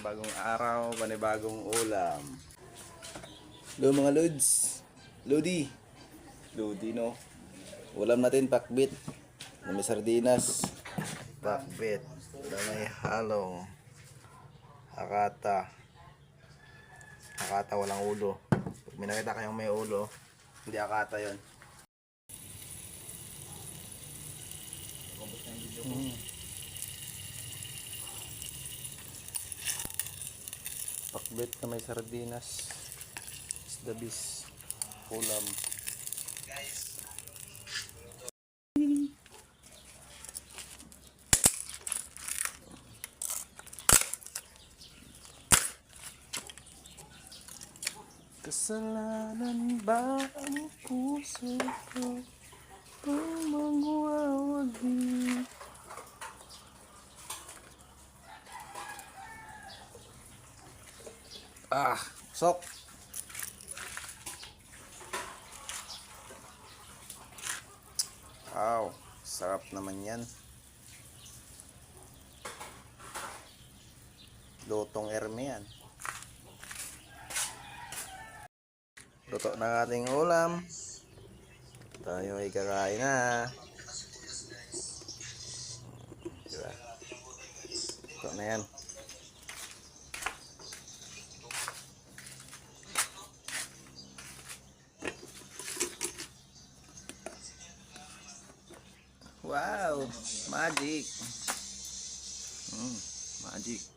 Panibagong araw, panibagong ulam. Hello mga Lods. Lodi. Lodi no. Ulam natin pakbit. May sardinas. Pakbit. May halong. Akata. Akata walang ulo. Pag may nakita kayong may ulo, hindi akata yon. Pakbit na may sardinas. Isda bis. Ulam. Guys. Kasalanan ba ang puso ko kung magwawagi? Sok. Wow, sarap naman yan. Lutong erme yan. Luto na ating ulam. Tayo ay kakain na. Diba? Luto na yan. Wow, magic. Magic.